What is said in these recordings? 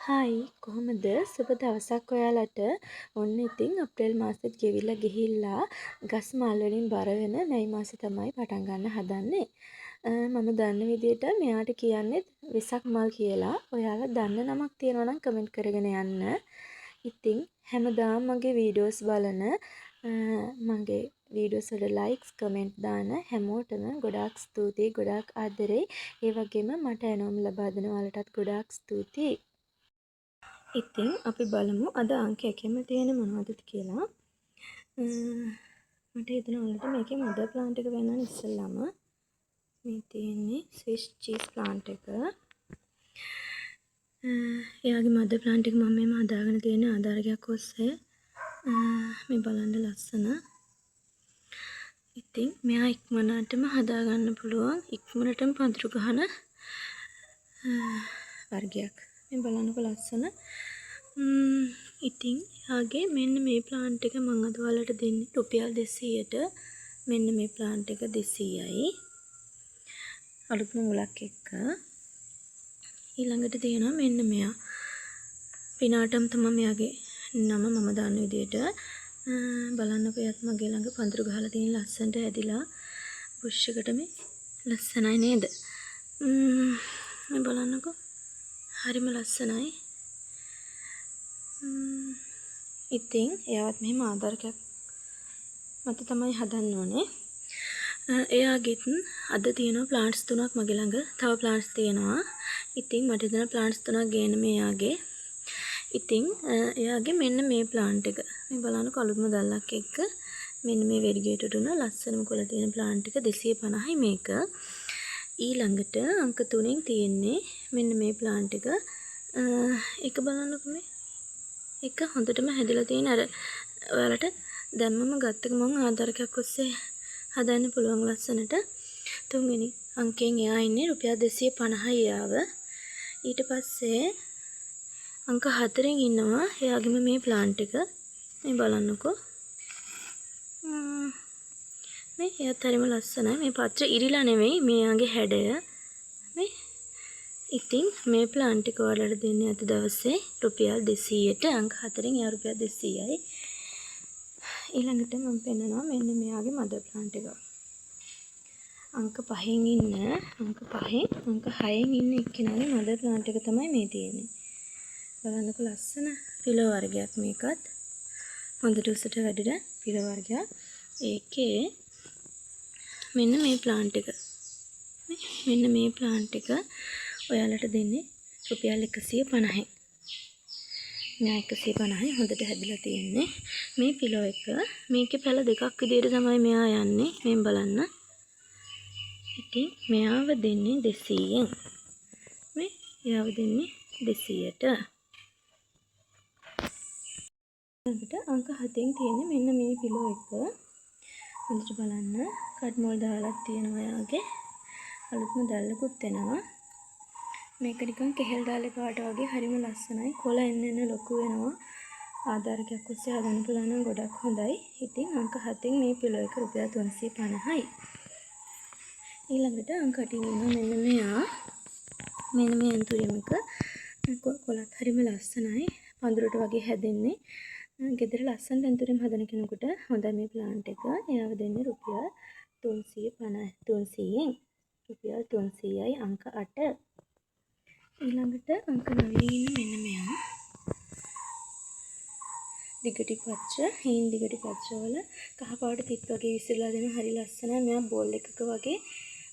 Hi කොහොමද සුබ දවසක් ඔයාලට. ඔන්න ඉතින් අප්‍රේල් මාසෙත් ගෙවිලා ගිහිල්ලා ගස් මල් වලින් බර වෙන මැයි මාසේ තමයි පටන් ගන්න හදන්නේ. මම දන්න විදිහට මෙයාට කියන්නේ වෙසක් මල් කියලා. ඔයාලා දන්න නමක් තියෙනවා නම් කමෙන්ට් කරගෙන යන්න. ඉතින් හැමදාම මගේ වීඩියෝස් බලන මගේ වීඩියෝස් වල ලයික්ස් කමෙන්ට් දාන හැමෝටම ගොඩාක් ස්තුතියි, ගොඩාක් ආදරෙයි. ඒ වගේම මට ඇනෝම් ලබා දෙන ඔයාලටත් ගොඩාක් ස්තුතියි. ඉතින් අපි බලමු අද අංක 1 තියෙන මොනවද කියලා. මට හිතෙනවා ඔයාලට මේකේ මදර් ප්ලාන්ට් එක වෙනවනේ ඉස්සෙල්ලාම. මේ තියෙන්නේ ස්විස් චීස් ප්ලාන්ට් එක. එයාගේ මදර් ප්ලාන්ට් එක මම මෙහෙම හදාගෙන තියෙන ආධාරකයක් ඔස්සේ. මේ බලන්න ලස්සන. ඉතින් මෙයා ඉක්මනටම හදා ගන්න පුළුවන්. ඉක්මනටම පඳුරු ගහන වර්ගයක්. මේ බලන්නකො ලස්සන. ඉතින් යාගේ මෙන්න මේ ප්ලාන්ට් එක මම අද ඔයාලට දෙන්නේ රුපියල් 200ට. මෙන්න මේ ප්ලාන්ට් එක 200යි. අලුත්ම මුලක් එක්ක. ඊළඟට තියෙනවා මෙන්න මෙයා. පිනාටම් තමයි මෙයාගේ නම මම දන්න විදිහට. බලන්නකො එයත් මගේ ළඟ පඳුරු ගහලා තියෙන ලස්සනට හැදිලා බුෂ් එකට මේ ලස්සනයි නේද? මේ බලන්නකො. හරිම ලස්සනයි. ඉතින් එයාවත් මෙහෙම ආධාරකයක් මත තමයි හදන්න ඕනේ. එයාගෙත් අද තියෙනවා ප්ලාන්ට්ස් 3ක් මගේ ළඟ. තව ප්ලාන්ට්ස් තියෙනවා. ඉතින් මට හිතෙනවා ප්ලාන්ට්ස් 3ක් ගේන්න මෙයාගේ. ඉතින් එයාගේ මෙන්න මේ ප්ලාන්ට් එක. මේ බලන්නකො අලුත්ම දැල්ලක් එක්ක මෙන්න මේ වෙරිගේටඩ් උන ලස්සනම කොළ තියෙන ප්ලාන්ට් එක 250යි මේක. ඊළඟට අංක 3න් තියෙන්නේ මෙන්න මේ ප්ලාන්ට් එක. එක බලන්නකො මේ. එක හොඳටම හැදිලා තියෙන අර ඔයාලට දැම්මම ගත්ත ගමන් ආධාරකයක් ඔස්සේ හදන්න පුළුවන් ලස්සනට. තුන්වෙනි අංකයෙන් එයා ඉන්නේ රුපියල් 250යි එයාව. ඊට පස්සේ අංක 4න් ඉන්නවා එයාගෙම මේ ප්ලාන්ට් එක. මේ බලන්නකෝ. මේ එයාත් හරිම ලස්සනයි. මේ පත්‍ර ඉරිලා නෙවෙයි මේ යාගේ හැඩය. මේ ඉතින් මේ ප්ලාන්ට් එක ඔයාලට දෙන්නේ අද දවසේ රුපියල් 200ට. අංක 4න් එයා රුපියල් 200යි. ඊළඟට මම පෙන්නනවා මෙන්න මෙයාගේ මදර් ප්ලාන්ට් එක. අංක 5න් ඉන්න අංක 6න් ඉන්න එක්කෙනාගේ මදර් ප්ලාන්ට් එක තමයි මේ තියෙන්නේ. බලන්නකො ලස්සන පිලෝ වර්ගයක් මේකත්. හොඳට උසට වැඩිලා පිලෝ වර්ගයක්. ඒකේ මෙන්න මේ ප්ලාන්ට් එක. මෙන්න මේ ප්ලාන්ට් එක ඔයාලට දෙන්නේ රුපියල් 150යි. මෙයා 150යි හොඳට හැදිලා තියෙන්නේ. මේ පිලෝ එක මේකේ පැල දෙකක් විදියට තමයි මෙයා යන්නේ. මෙන් බලන්න. ඉතින් මෙයාව දෙන්නේ 200ෙන්. මේ එයාව දෙන්නේ 200ට. ඊළඟට අංක 7න් තියෙන්නේ මෙන්න මේ පිලෝ එක. හොඳට බලන්න. කට් මෝල් දාලා තියෙනවා එයාගේ. අලුත්ම දැල්ලකුත් එනවා. මේක නිකන් කෙහෙල් දාලේ පාට වගේ හරිම ලස්සනයි. කොළ එන්න ලොකු වෙනවා. ආධාරකයක් ඔස්සේ හදන්න පුළුවන් නම් ගොඩක් හොඳයි. ඉතින් අංක 7න් මේ පිලෝ එක රුපියල් 350යි. ඊළඟට අංක 8න් ඉන්නවා මෙන්න මෙයා. මෙන්න මේ ඇන්තුරියම් එක. කොළත් හරිම ලස්සනයි. පඳුරට වගේ හැදෙන්නේ. ගෙදර ලස්සන ඇන්තුරියම් හදන කෙනෙකුට හොඳයි මේ ප්ලාන්ට් එක. එයාව දෙන්නේ රුපියල් 300ෙන්. රුපියල් 300යි අංක 8. ඊළඟට අංක 9 ඉන්න මෙන්න මෙයා. දිගටි පත්‍ර, හීන් දිගටි පත්‍ර වල කහ පාට තිත් වගේ විසිරලා දෙන හරි ලස්සනයි. මෙයා බෝල් එකක වගේ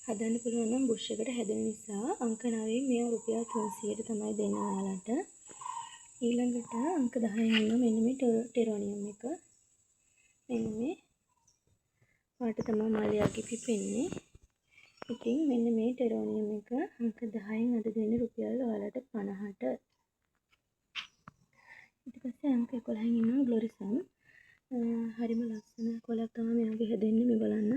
හදන්න පුළුවන් නම් බුෂ් එකට හැදෙන නිසා අංක 9 මෙයා රුපියල් 300ට තමයි දෙන්න ඔයාලට. ඊළඟට අංක 10 ඉන්න මෙන්න මේ ටෙරෝනියම් එක. මෙන්න මේ පාට තමයි මාලියාගේ පිපෙන්නේ. ඉතින් මෙන්න මේ ටෙරෝනියම් එක අංක 10න් අද දෙන්නේ රුපියල් ඔයාලට 50ට. ඊට පස්සේ අංක 11න් ඉන්නවා ග්ලොරිසම්. හරිම ලස්සන කොළයක් තමයි මෙයාගේ හැදෙන්නේ. මේ බලන්න.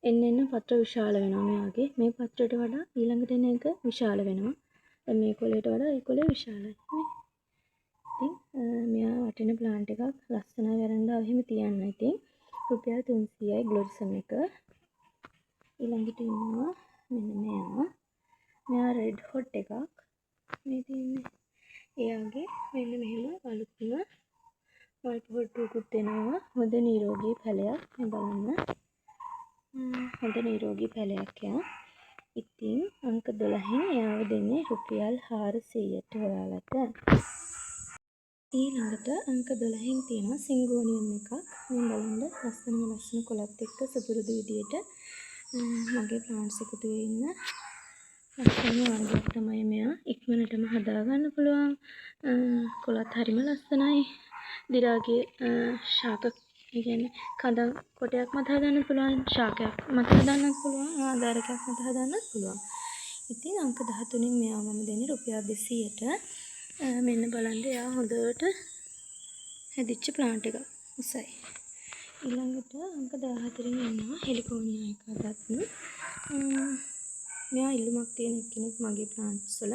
එන්න පත්‍ර විශාල වෙනවා මෙයාගේ. මේ පත්‍රයට වඩා ඊළඟට එන එක විශාල වෙනවා. මේ කොළයට වඩා ඒ කොළේ විශාලයි. ඉතින් මෙයා වටින ප්ලාන්ට් එකක්. ලස්සනයි වරන්ඩාව එහෙම තියන්න. ඉතින් රුපියල් 300යි ග්ලොරිසම් එක. ඊළඟට ඉන්නවා මෙන්න මෙයා. මෙයා රෙඩ් හොට් එකක්. මේ තියෙන්නේ. එයාගේ මෙන්න මෙහෙම අලුත්ම මල් පොට්ටුවකුත් එනවා. හොඳ නිරෝගී පැලයක්. මේ බලන්න. හොඳ නිරෝගී පැලයක් යා. ඉතින් අංක 12න් එයාව දෙන්නේ රුපියල් 400ට ඔයාලට. ඊළඟට අංක 12න් තියෙනවා සිංගෝනියම් එකක්. මේ බලන්න ලස්සන කොළත් එක්ක සුපුරුදු විදියට මගේ ප්ලාන්ට්ස් එකතු වෙ ඉන්න ලස්සන වර්ගයක් තමයි මෙයා. ඉක්මනටම හදා ගන්න පුළුවන්. කොළත් හරිම ලස්සනයි. දි รา ගේ ශාක කියන්නේ කඳන් කොටයක් මත හදන්න පුළුවන්, ශාකයක් මත හදන්නත් පුළුවන්, ආධාරකයක් මත හදන්නත් පුළුවන්. ඉතින් අංක 13න් මෙයා මම දෙන්නේ රුපියල් 200ට. මෙන්න බලන්න එයා හොඳට හැදිච්ච ප්ලාන්ට් එකක්. උසයි. ඊළඟට අංක 14න් ඉන්නවා හෙලිකෝනියා එකකට. මෙයා ඉල්ලුමක් තියෙන කෙනෙක් මගේ ප්ලාන්ට්ස් වල.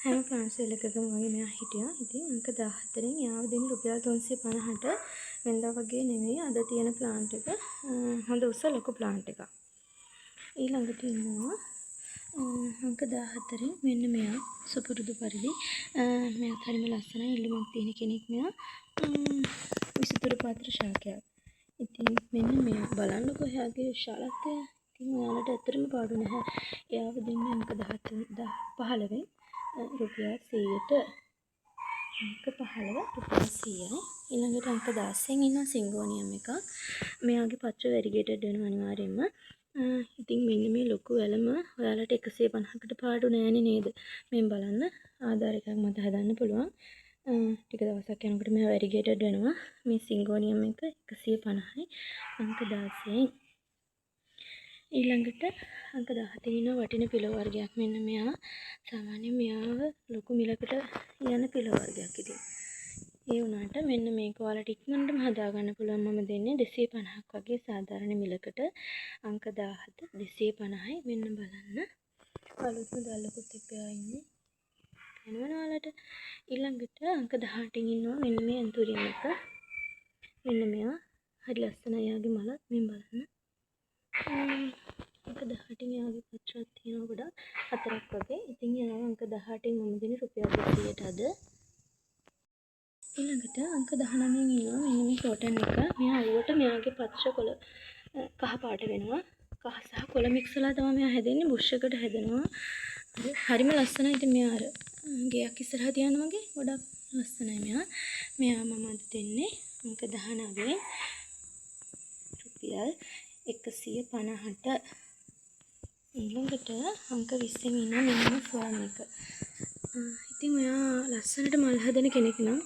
හැම ප්ලාන්ට්ස් එකකම වගේ මෙයා හිටියා. ඉතින් අංක 14න් එයාව දෙන්නේ රුපියල් 350ට. වෙනදා වගේ නෙමෙයි අද තියෙන ප්ලාන්ට් එක. හොඳ උස ලොකු ප්ලාන්ට් එකක්. ඊළඟට ඉන්නවා අංක 14න් මෙන්න මෙයා සුපුරුදු පරිදි මෙයාත් හරිම ලස්සනයි ඉල්ලුමක් තියෙන කෙනෙක් මෙයා. විසිතුරු පාත්‍ර ශාකයක්. ඉතින් මෙන්න මෙයා බලන්නකො එයාගේ විශාලත්වය. ඉතින් ඔයාලට ඇත්තටම පාඩු නැහැ. එයාව දෙන්නේ අංක 15න් රුපියල් 100ට. අංක 15 රුපියල් 100යි. ඊළඟට අංක 16න් ඉන්න සිංගෝනියම් එකක්. මෙයාගේ පත්‍ර වැරිගේටඩ් වෙනවා අනිවාර්යයෙන්ම. ඉතින් මෙන්න මේ ලොකු වැලම ඔයාලට 150කට පාඩු නෑනේ නේද? මෙන් බලන්න ආධාරකයක් මත හදන්න පුළුවන්. ටික දවසක් යනකොට මෙයා වැරිගේටඩ් වෙනවා. මේ සිංගෝනියම් එක 150යි අංක 16න්. ඊළඟට අංක 17 ඉන්න වටින පිළ වර්ගයක්. මෙන්න මෙයා සාමාන්‍යයෙන් මෙයාව ලොකු මිලකට යන පිළ වර්ගයක්. ඉතින් ඒ වුණාට මෙන්න මේක ඔයාලට ඉක්මනටම හදා ගන්න පුළුවන්. මම දෙන්නේ 250ක් වගේ සාධාරණ මිලකට. අංක 17 250යි. මෙන්න බලන්න. අලුත්ම දැල්ලකුත් එක්ක ඉන්නේ. එනවනේ ඔයාලට. ඊළඟට අංක 18න් ඉන්නවා මෙන්න මේ ඇන්තුරියම් එක. මෙන්න මෙයා හරි ලස්සනයි යාගේ මලත්. මෙන්න බලන්න. අංක 18න් යාගේ පත්‍රයක් තියෙනවා ගොඩක්. 4ක් වගේ. ඉතින් යාව අංක 18න් මම දෙන්නේ රුපියල් 200ට අද. ඊළඟට අංක 19න් ඉන්නවා මෙන්න මේ කොටන් එක. මෙයා අලුවට මෙයාගේ පත්‍ර කොළ කහ පාට වෙනවා. කහ සහ කොළ මික්ස්ලා තමයි මෙයා හැදෙන්නේ. බුෂ් එකට හැදෙනවා. හරිම ලස්සනයි. ඉතින් මෙයා අර ගෙයක් ඉස්සරහා තියන වගේ ගොඩක් ලස්සනයි මෙයා. මෙයා මම අද දෙන්නේ අංක 19න් රුපියල් 150ට. ඊළඟට අංක 20න් ඉන්න මෙන්න ෆර්න් එක. ඉතින් ඔයා ලස්සනට මල් හදන කෙනෙක් නම්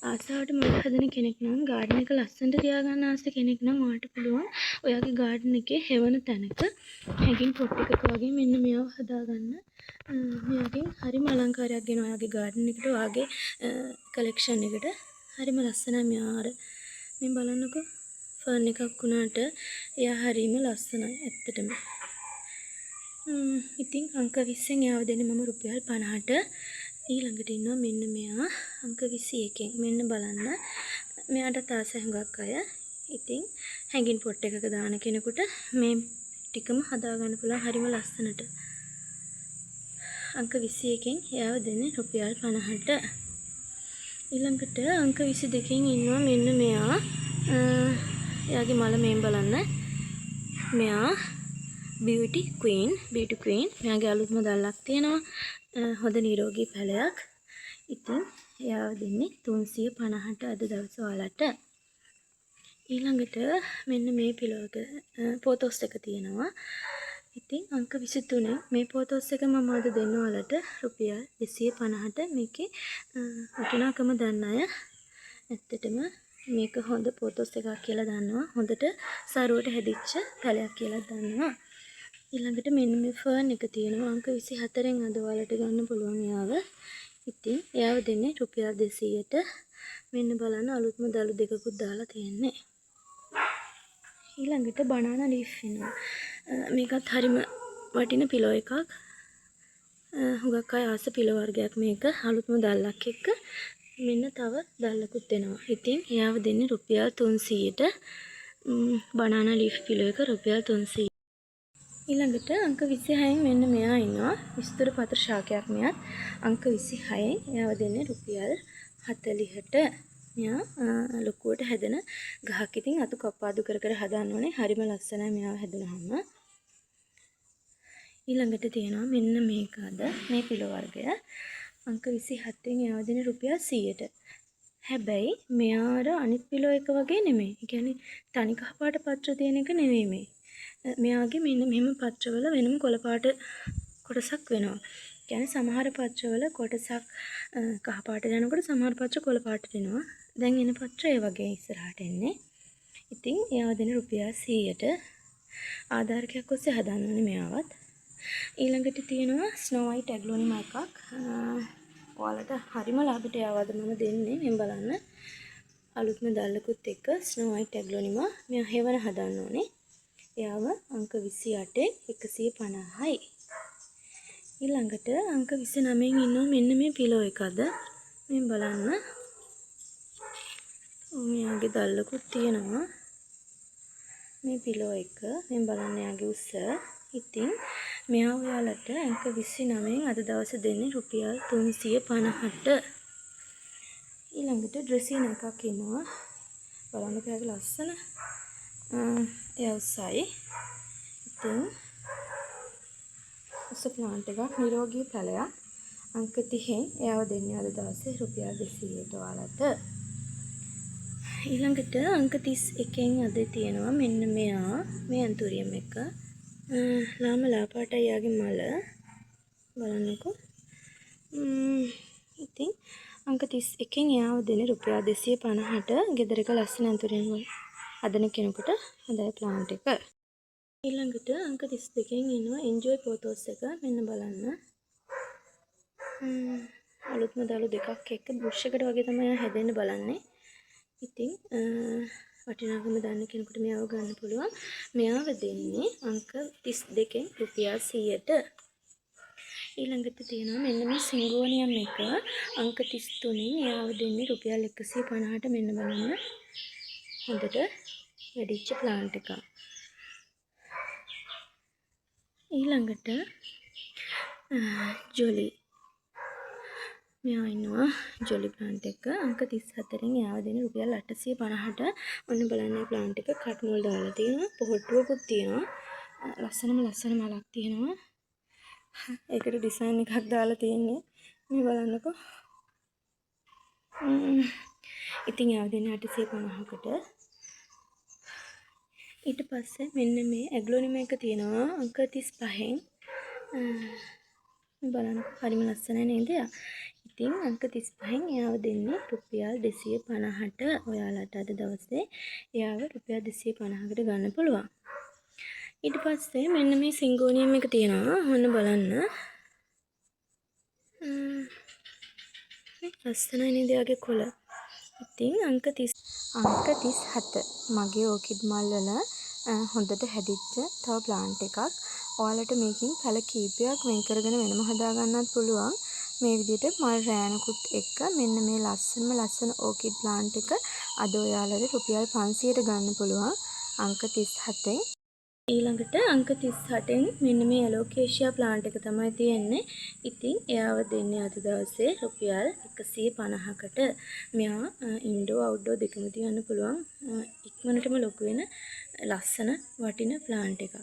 ආසාවට මල් හදන කෙනෙක් නම් ගාඩන් එක ලස්සනට තියාගන්න ආස කෙනෙක් නම් ඔයාට පුළුවන් ඔයාගේ ගාඩන් එකේ හෙවන තැනක හැගින් පොට් එකක වගේ මෙන්න මෙයාව හදාගන්න. මෙයාගෙන් හරිම අලංකාරයක් ගෙන ඔයාගේ ගාඩන් එකට ඔයාගේ කලෙක්ෂන් එකට හරිම ලස්සනයි මෙයා. මේ බලන්නකෝ ෆර්න් එකක් වුණාට එයා හරිම ලස්සනයි ඇත්තටම. ඉතින් අංක 20න් එයාව දෙන්නේ මම රුපියල් 50ට. ඊළඟට ඉන්නවා මෙන්න මෙයා අංක 21න්. මෙන්න බලන්න. මෙයාට ආසයි හුඟක් අය. ඉතින් හැංගින් පොට් එකක දාන කෙනෙකුට මේ ටිකම හදා ගන්න පුළුවන් හරිම ලස්සනට. අංක 21න් එයාව දෙන්නේ රුපියල් 50ට. ඊළඟට අංක 22න් ඉන්නවා මෙන්න මෙයා. එයාගේ මල මේන් බලන්න. මෙයා beauty queen. මෙයාගේ අලුත්ම දැල්ලක් තියෙනවා. හොඳ නිරෝගී පැලයක්. ඉතින් එයාව දෙන්නේ 350ට අද දවසේ ඔයාලට. ඊළඟට මෙන්න මේ පිලෝක පොතොස් එක තියෙනවා. ඉතින් අංක 23න් මේ පොතොස් එක මම අද දෙන්න ඔයාලට රුපියල් 250ට. මේකේ වටිනාකම දන්න අය ඇත්තටම මේක හොඳ පොතොස් එකක් කියලා දන්නවා. හොඳට සරුවට හැදිච්ච පැලයක් කියලා දන්නවා. ඊළඟට මෙන්න මේ ෆර්න් එක තියෙනවා අංක 24න් අද ඔයාලට ගන්න පුළුවන් එයාව. ඉතින් එයාව දෙන්නේ රුපියල් 200ට. මෙන්න බලන්න අලුත්ම දළු දෙකකුත් දාලා තියෙන්නේ. ඊළඟට බනානා ලීෆ් වෙනවා. මේකත් හරිම වටින පිලෝ එකක්. හුඟක් අය ආස පිලෝ වර්ගයක් මේක. අලුත්ම දැල්ලක් එක්ක මෙන්න තව දැල්ලකුත් එනවා. ඉතින් එයාව දෙන්නේ රුපියල් 300ට. බනානා ලීෆ් පිලෝ එක රුපියල් 300. ඊළඟට අංක 26න් මෙන්න මෙයා ඉන්නවා. විස්තර පත්‍ර ශාකයක් මෙයත්. අංක 26න් එයාව දෙන්නේ රුපියල් 40ට. මෙයා ලොකුවට හැදෙන ගහක්. ඉතින් අතු කපාදු කර කර හදන්න ඕනේ. හරිම ලස්සනයි මෙයාව හැදුනහම. ඊළඟට තියෙනවා මෙන්න මේකද මේ පිළෝ වර්ගය. අංක 27න් එයාව දෙන්නේ රුපියල් 100ට. හැබැයි මෙයාට අනිත් පිළෝ එක වගේ නෙමෙයි. ඒ කියන්නේ තනි කහ පාට පත්‍ර තියෙන එක නෙවෙයි මේ. මෙයාගේ මෙන්න මෙහෙම පත්‍රවල වෙනම කොළ පාට කොටසක් වෙනවා. කියන්නේ සමහර පත්‍රවල කොටසක් කහ පාට යනකොට සමහර පත්‍ර කොළ පාට වෙනවා. දැන් එන පත්‍ර ඒ වගේ ඉස්සරහට එන්නේ. ඉතින් එයාව දෙන රුපියල් 100ට ආධාරකයක් ඔස්සේ හදන්න ඕනේ මෙයාවත්. ඊළඟට තියෙනවා ස්නෝ වයිට් ඇග්ලෝනිමා එකක්. ඔයාලට හරිම ලාභයට යාවද මම දෙන්නේ. මෙන්න බලන්න. අලුත්ම දැල්ලකුත් එක්ක ස්නෝ වයිට් ඇග්ලෝනිමා මෙයා හේවන හදන්න ඕනේ. එයාව අංක 28න් 150යි. ඊළඟට අංක 29න් ඉන්නවා මෙන්න මේ පිලෝ එකද. මෙන්න බලන්න. මෙයාගේ දැල්ලකුත් තියෙනවා. මේ පිලෝ එක මෙන්න බලන්න යාගේ උස. ඉතින් මෙයා ඔයාලට අංක 29න් අද දවසේ දෙන්නේ රුපියල් 350ට. ඊළඟට ඩ්‍රෙසින් එකක් ඉන්නවා. බලන්න කෑගේ ලස්සන. ඒ උසයි. ඉතින් උස ප්ලාන්ට් එකක් නිරෝගී පැලයක්. අංක 30න් එයාව දෙන්නේ අද දවසේ රුපියල් 200ට ඔයාලට. ඊළඟට අංක 31න් අද තියෙනවා මෙන්න මෙයා මේ ඇන්තෝරියම් එක. ලාම ලාපාටයි යාගේ මල. බලන්නකෝ. ඉතින් අංක 31න් එයාව දෙන්නේ රුපියල් 250ට. ගෙදර එක ලස්සන ඇන්තෝරියම් වල හදන කෙනෙකුට හොඳයි ප්ලාන්ට් එක. ඊළඟට අංක 32න් ඉන්නවා එන්ජොයි පොතෝස් එක. මෙන්න බලන්න. අලුත්ම දළු දෙකක් එක්ක බුෂ් එකට වගේ තමයි හැදෙන්න බලන්නේ. ඉතින් වටිනාකම දන්න කෙනෙකුට මෙයාව ගන්න පුළුවන්. මෙයාව දෙන්නේ අංක 32න් රුපියල් 100ට. ඊළඟට තියෙනවා මෙන්න මේ සිංගෝනියම් එක. අංක 33න් එයාව දෙන්නේ රුපියල් 150ට. මෙන්න බලන්න. හොඳට වැඩිච්ච ප්ලාන්ට් එකක්. ඊළඟට ජොලි මෙයා ඉන්නවා ජොලි ප්ලාන්ට් එක. අංක 34න් එයාව දෙන රුපියල් 850ට. ඔන්න බලන්න ප්ලාන්ට් එක කට් මොල් දාලා තියෙනවා. පොහට්ටුවකුත් තියෙනවා. ලස්සන මලක් තියෙනවා. ඒකට ඩිසයින් එකක් දාලා තියෙන්නේ. මේ බලන්නකෝ. ඉතින් එයාව දෙන 850කට. ඊට පස්සේ මෙන්න මේ ඇග්ලෝනිම එක තියෙනවා අංක 35න්. බලන්න හරිම ලස්සනයි නේද? ඉතින් අංක 35න් එයාව දෙන්නේ රුපියල් 250ට. ඔයාලට අද දවසේ එයාව රුපියල් 250කට ගන්න පුළුවන්. ඊට පස්සේ මෙන්න මේ සිංගෝනියම් එක තියෙනවා. ඔන්න බලන්න. ලස්සනයි නේද යාගේ කොළ? ඉතින් අංක 37 මගේ ඕකිඩ් මල් වල හොඳට හැදිච්ච තව ප්ලාන්ට් එකක්. ඔයාලට මේකෙන් පැල කීපයක් වෙන් කරගෙන වෙනම හදා ගන්නත් පුළුවන්. මේ විදිහට මල් රෑනකුත් එක්ක මෙන්න මේ ලස්සන ඕකිඩ් ප්ලාන්ට් එක අද ඔයාලට රුපියල් 500ට ගන්න පුළුවන් අංක 37න්. ඊළඟට අංක 38න් මෙන්න මේ ඇලෝකේෂියා ප්ලාන්ට් එක තමයි තියෙන්නේ. ඉතින් එයාව දෙන්නේ අද දවසේ රුපියල් 150කට. මෙයා ඉන්ඩෝ අවුට්ඩෝර් දෙකම තියන්න පුළුවන්. ඉක්මනටම ලොකු වෙන ලස්සන වටින ප්ලාන්ට් එකක්.